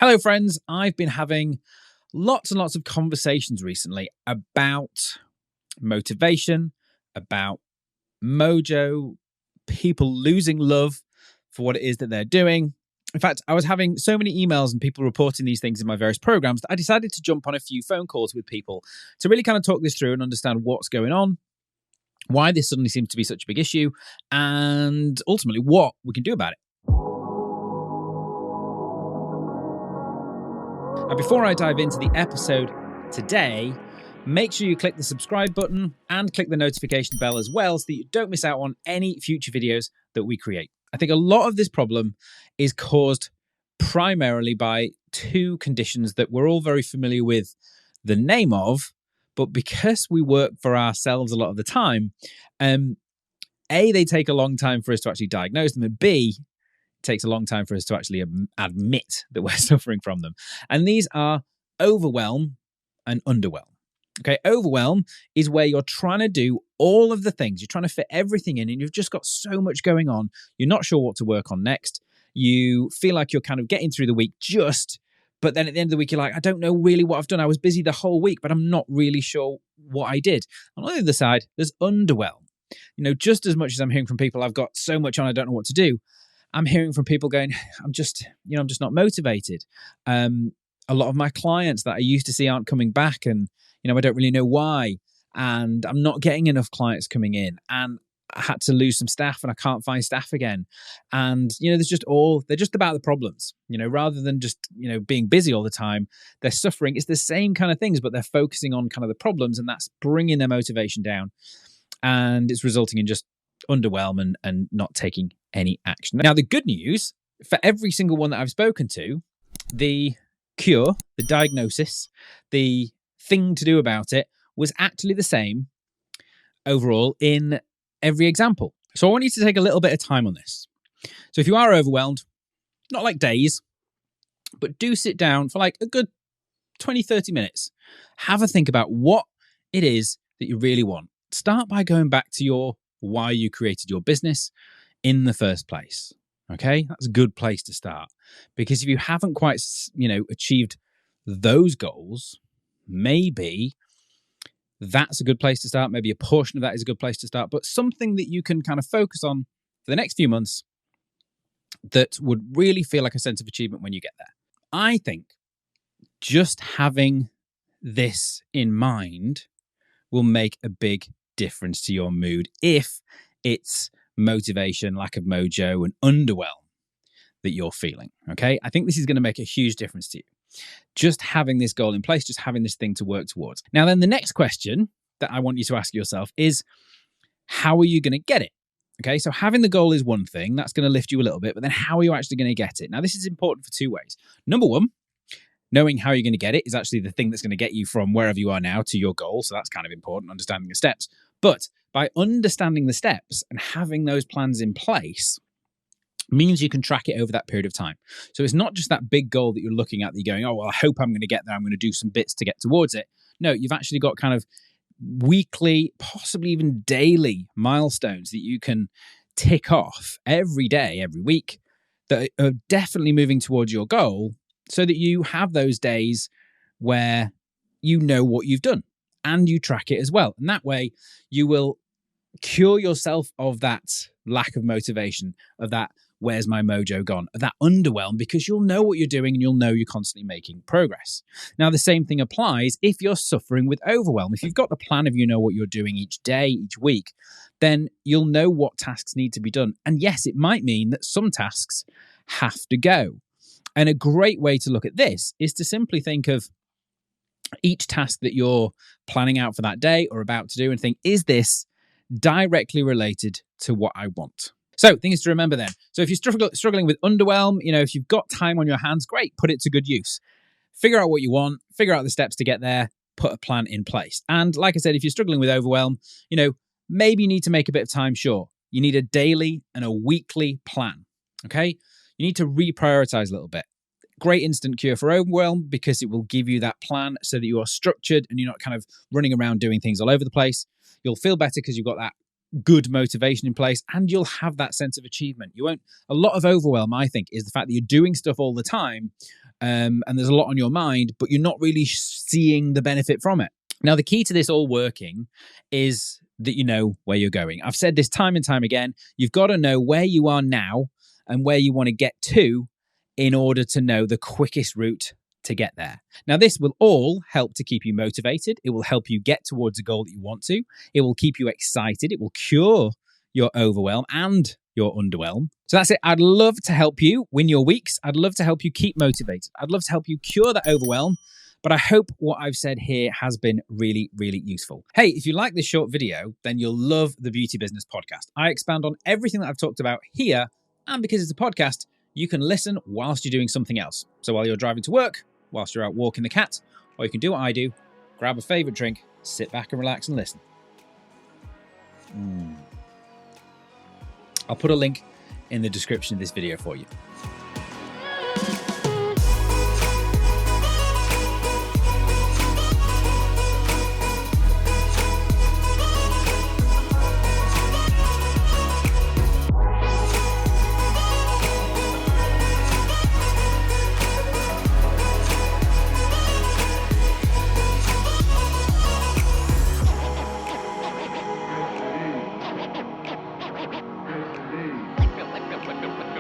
Hello, friends. I've been having lots and lots of conversations recently about motivation, about mojo, people losing love for what it is that they're doing. In fact, I was having so many emails and people reporting these things in my various programs that I decided to jump on a few phone calls with people to really kind of talk this through and understand what's going on, why this suddenly seems to be such a big issue, and ultimately what we can do about it. Now, before I dive into the episode today, make sure you click the subscribe button and click the notification bell as well so that you don't miss out on any future videos that we create. I think a lot of this problem is caused primarily by two conditions that we're all very familiar with the name of, but because we work for ourselves a lot of the time, A, they take a long time for us to actually diagnose them, and B, takes a long time for us to actually admit that we're suffering from them. And these are overwhelm and underwhelm. Okay, overwhelm is where you're trying to do all of the things. You're trying to fit everything in and you've just got so much going on. You're not sure what to work on next. You feel like you're kind of getting through the week but then at the end of the week, you're like, I don't know really what I've done. I was busy the whole week, but I'm not really sure what I did. And on the other side, there's underwhelm. You know, just as much as I'm hearing from people, I've got so much on, I don't know what to do. I'm hearing from people going, I'm just not motivated. A lot of my clients that I used to see aren't coming back and, I don't really know why. And I'm not getting enough clients coming in and I had to lose some staff and I can't find staff again. And, they're just about the problems, rather than just, being busy all the time. They're suffering. It's the same kind of things, but they're focusing on kind of the problems and that's bringing their motivation down. And it's resulting in just underwhelm and not taking any action. Now, the good news for every single one that I've spoken to, the cure, the diagnosis, the thing to do about it was actually the same overall in every example. So I want you to take a little bit of time on this. So if you are overwhelmed, not like days, but do sit down for like a good 20, 30 minutes. Have a think about what it is that you really want. Start by going back to why you created your business in the first place. Okay, that's a good place to start, because if you haven't quite, achieved those goals, maybe that's a good place to start. Maybe a portion of that is a good place to start, but something that you can kind of focus on for the next few months that would really feel like a sense of achievement when you get there. I think just having this in mind will make a big difference to your mood if it's motivation, lack of mojo, and underwhelm that you're feeling. Okay, I think this is going to make a huge difference to you. Just having this goal in place, just having this thing to work towards. Now, then the next question that I want you to ask yourself is, how are you going to get it? Okay, so having the goal is one thing, that's going to lift you a little bit, but then how are you actually going to get it? Now, this is important for two ways. Number one, knowing how you're going to get it is actually the thing that's going to get you from wherever you are now to your goal. So that's kind of important, understanding the steps. But by understanding the steps and having those plans in place means you can track it over that period of time. So it's not just that big goal that you're looking at that you're going, oh, well, I hope I'm going to get there. I'm going to do some bits to get towards it. No, you've actually got kind of weekly, possibly even daily milestones that you can tick off every day, every week that are definitely moving towards your goal, so that you have those days where you know what you've done and you track it as well. And that way you will cure yourself of that lack of motivation, of that where's my mojo gone, of that underwhelm, because you'll know what you're doing and you'll know you're constantly making progress. Now, the same thing applies if you're suffering with overwhelm. If you've got the plan of what you're doing each day, each week, then you'll know what tasks need to be done. And yes, it might mean that some tasks have to go. And a great way to look at this is to simply think of each task that you're planning out for that day or about to do and think, is this directly related to what I want? So things to remember then. So if you're struggling with underwhelm, if you've got time on your hands, great, put it to good use. Figure out what you want, figure out the steps to get there, put a plan in place. And like I said, if you're struggling with overwhelm, maybe you need to make a bit of time, sure. You need a daily and a weekly plan, okay? You need to reprioritize a little bit. Great instant cure for overwhelm, because it will give you that plan so that you are structured and you're not kind of running around doing things all over the place. You'll feel better because you've got that good motivation in place and you'll have that sense of achievement. A lot of overwhelm, I think, is the fact that you're doing stuff all the time, and there's a lot on your mind, but you're not really seeing the benefit from it. Now, the key to this all working is that you know where you're going. I've said this time and time again. You've got to know where you are now and where you want to get to in order to know the quickest route to get there. Now, this will all help to keep you motivated. It will help you get towards a goal that you want to. It will keep you excited. It will cure your overwhelm and your underwhelm. So that's it. I'd love to help you win your weeks. I'd love to help you keep motivated. I'd love to help you cure that overwhelm. But I hope what I've said here has been really, really useful. Hey, if you like this short video, then you'll love the Beauty Business Podcast. I expand on everything that I've talked about here. And because it's a podcast, you can listen whilst you're doing something else. So while you're driving to work, whilst you're out walking the cat, or you can do what I do, grab a favorite drink, sit back and relax and listen. I'll put a link in the description of this video for you.